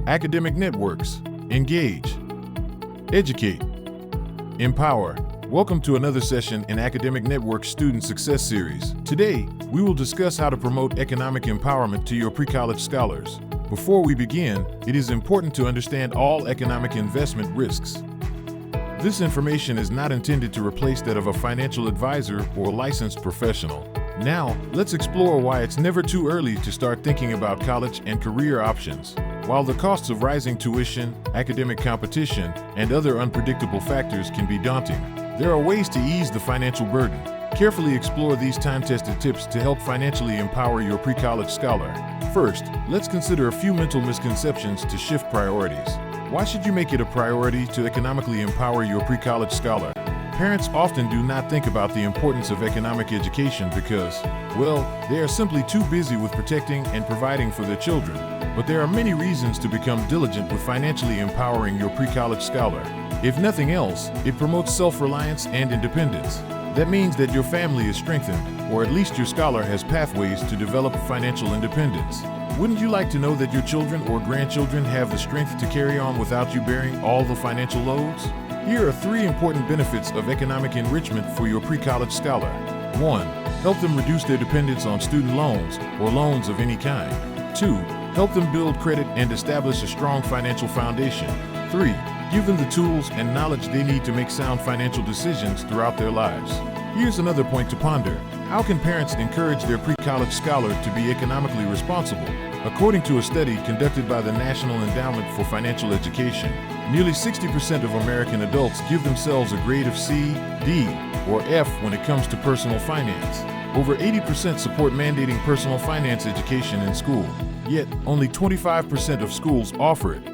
Academic networks. Engage. Educate. Empower. Welcome to another session in Academic Network's Student Success Series. Today, we will discuss how to promote economic empowerment to your pre-college scholars. Before we begin, it is important to understand all economic investment risks. This information is not intended to replace that of a financial advisor or licensed professional. Now, let's explore why it's never too early to start thinking about college and career options. While the costs of rising tuition, academic competition, and other unpredictable factors can be daunting, there are ways to ease the financial burden. Carefully explore these time-tested tips to help financially empower your pre-college scholar. First, let's consider a few mental misconceptions to shift priorities. Why should you make it a priority to economically empower your pre-college scholar? Parents often do not think about the importance of economic education because, well, they are simply too busy with protecting and providing for their children. But there are many reasons to become diligent with financially empowering your pre-college scholar. If nothing else, it promotes self-reliance and independence. That means that your family is strengthened, or at least your scholar has pathways to develop financial independence. Wouldn't you like to know that your children or grandchildren have the strength to carry on without you bearing all the financial loads? Here are 3 important benefits of economic enrichment for your pre-college scholar. 1. Help them reduce their dependence on student loans or loans of any kind. 2. Help them build credit and establish a strong financial foundation. 3. Give them the tools and knowledge they need to make sound financial decisions throughout their lives. Here's another point to ponder. How can parents encourage their pre-college scholar to be economically responsible? According to a study conducted by the National Endowment for Financial Education, nearly 60% of American adults give themselves a grade of C, D, or F when it comes to personal finance. Over 80% support mandating personal finance education in school, yet only 25% of schools offer it.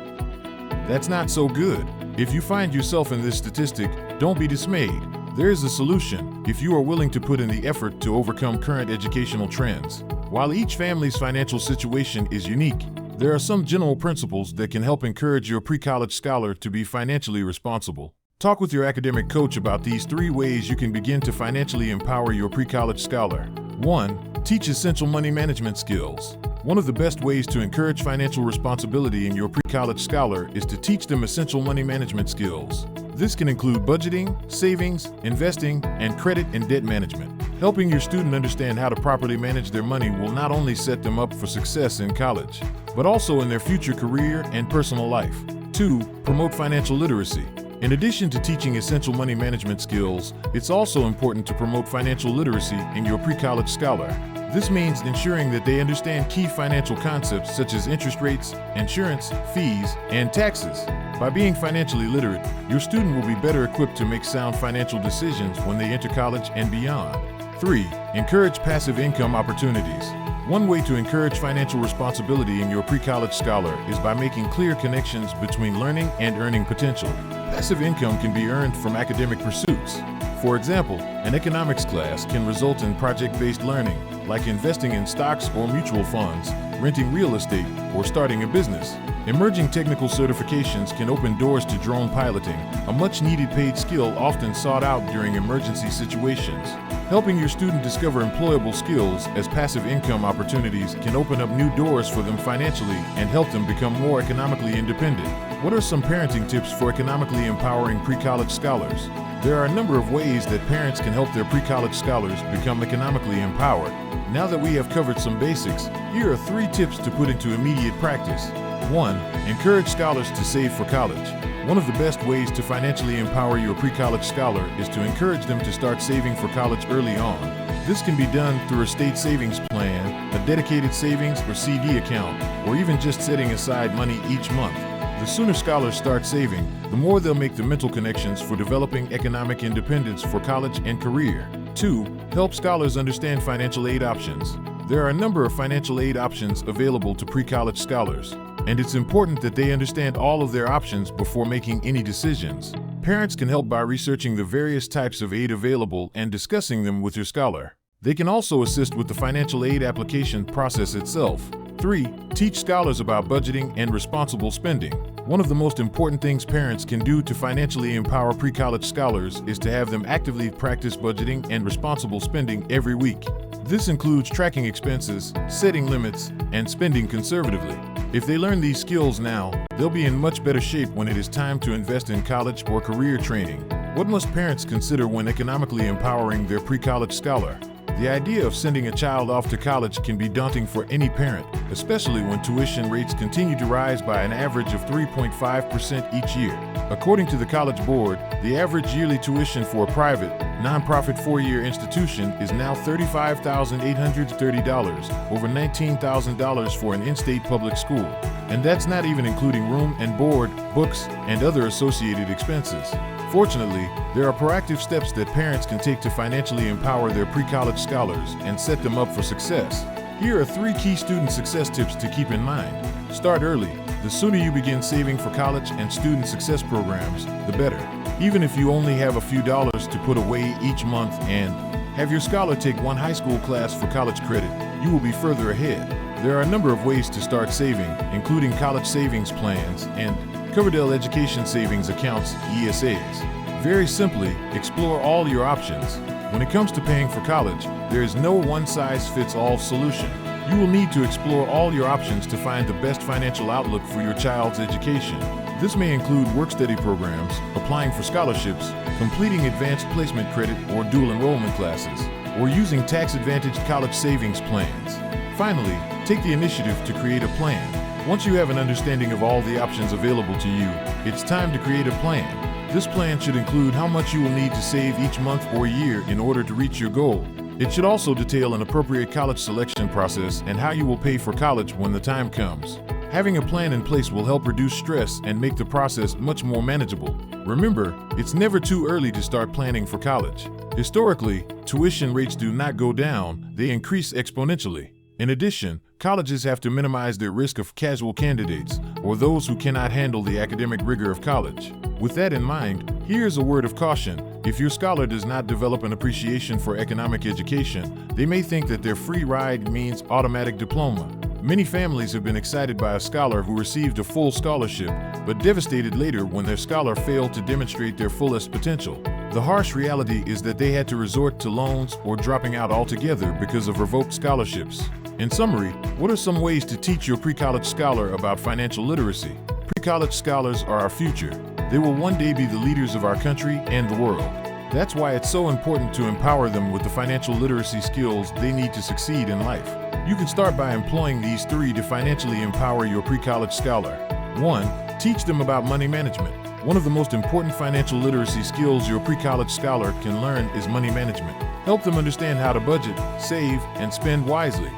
That's not so good. If you find yourself in this statistic, don't be dismayed. There is a solution if you are willing to put in the effort to overcome current educational trends. While each family's financial situation is unique, there are some general principles that can help encourage your pre-college scholar to be financially responsible. Talk with your academic coach about these 3 ways you can begin to financially empower your pre-college scholar. 1. Teach essential money management skills. One of the best ways to encourage financial responsibility in your pre-college scholar is to teach them essential money management skills. This can include budgeting, savings, investing, and credit and debt management. Helping your student understand how to properly manage their money will not only set them up for success in college, but also in their future career and personal life. 2. Promote financial literacy. In addition to teaching essential money management skills, it's also important to promote financial literacy in your pre-college scholar. This means ensuring that they understand key financial concepts such as interest rates, insurance, fees, and taxes. By being financially literate, your student will be better equipped to make sound financial decisions when they enter college and beyond. 3. Encourage passive income opportunities. One way to encourage financial responsibility in your pre-college scholar is by making clear connections between learning and earning potential. Passive income can be earned from academic pursuits. For example, an economics class can result in project-based learning, like investing in stocks or mutual funds, renting real estate, or starting a business. Emerging technical certifications can open doors to drone piloting, a much-needed paid skill often sought out during emergency situations. Helping your student discover employable skills as passive income opportunities can open up new doors for them financially and help them become more economically independent. What are some parenting tips for economically empowering pre-college scholars? There are a number of ways that parents can help their pre-college scholars become economically empowered. Now that we have covered some basics, here are 3 tips to put into immediate practice. 1. Encourage scholars to save for college. One of the best ways to financially empower your pre-college scholar is to encourage them to start saving for college early on. This can be done through a state savings plan, a dedicated savings or CD account, or even just setting aside money each month. The sooner scholars start saving, the more they'll make the mental connections for developing economic independence for college and career. 2. Help scholars understand financial aid options. There are a number of financial aid options available to pre-college scholars, and it's important that they understand all of their options before making any decisions. Parents can help by researching the various types of aid available and discussing them with your scholar. They can also assist with the financial aid application process itself. 3. Teach scholars about budgeting and responsible spending. One of the most important things parents can do to financially empower pre-college scholars is to have them actively practice budgeting and responsible spending every week. This includes tracking expenses, setting limits, and spending conservatively. If they learn these skills now, they'll be in much better shape when it is time to invest in college or career training. What must parents consider when economically empowering their pre-college scholar? The idea of sending a child off to college can be daunting for any parent, especially when tuition rates continue to rise by an average of 3.5% each year. According to the College Board, the average yearly tuition for a private, nonprofit four-year institution is now $35,830, over $19,000 for an in-state public school. And that's not even including room and board, books, and other associated expenses. Fortunately, there are proactive steps that parents can take to financially empower their pre-college scholars and set them up for success. Here are 3 key student success tips to keep in mind. Start early. The sooner you begin saving for college and student success programs, the better. Even if you only have a few dollars to put away each month and have your scholar take one high school class for college credit, you will be further ahead. There are a number of ways to start saving, including college savings plans and Coverdell Education Savings Accounts, ESAs. Very simply, explore all your options. When it comes to paying for college, there is no one-size-fits-all solution. You will need to explore all your options to find the best financial outlook for your child's education. This may include work-study programs, applying for scholarships, completing advanced placement credit or dual enrollment classes, or using tax-advantaged college savings plans. Finally, take the initiative to create a plan. Once you have an understanding of all the options available to you, it's time to create a plan. This plan should include how much you will need to save each month or year in order to reach your goal. It should also detail an appropriate college selection process and how you will pay for college when the time comes. Having a plan in place will help reduce stress and make the process much more manageable. Remember, it's never too early to start planning for college. Historically, tuition rates do not go down, they increase exponentially. In addition, colleges have to minimize their risk of casual candidates or those who cannot handle the academic rigor of college. With that in mind, here's a word of caution. If your scholar does not develop an appreciation for economic education, they may think that their free ride means automatic diploma. Many families have been excited by a scholar who received a full scholarship, but devastated later when their scholar failed to demonstrate their fullest potential. The harsh reality is that they had to resort to loans or dropping out altogether because of revoked scholarships. In summary, what are some ways to teach your pre-college scholar about financial literacy? Pre-college scholars are our future. They will one day be the leaders of our country and the world. That's why it's so important to empower them with the financial literacy skills they need to succeed in life. You can start by employing these 3 to financially empower your pre-college scholar. 1. Teach them about money management. One of the most important financial literacy skills your pre-college scholar can learn is money management. Help them understand how to budget, save, and spend wisely.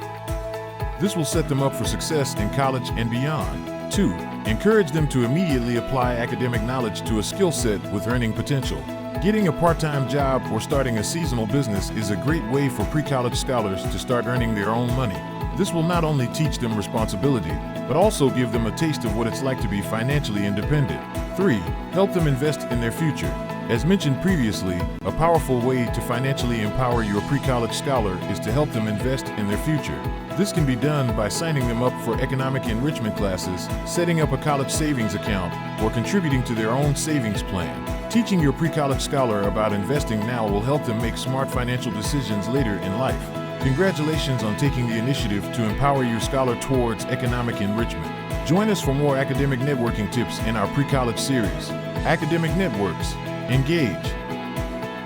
This will set them up for success in college and beyond. 2. Encourage them to immediately apply academic knowledge to a skill set with earning potential. Getting a part-time job or starting a seasonal business is a great way for pre-college scholars to start earning their own money. This will not only teach them responsibility, but also give them a taste of what it's like to be financially independent. 3. Help them invest in their future. As mentioned previously, a powerful way to financially empower your pre-college scholar is to help them invest in their future. This can be done by signing them up for economic enrichment classes, setting up a college savings account, or contributing to their own savings plan. Teaching your pre-college scholar about investing now will help them make smart financial decisions later in life. Congratulations on taking the initiative to empower your scholar towards economic enrichment. Join us for more academic networking tips in our pre-college series. Academic Networks. Engage,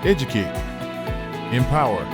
educate, empower.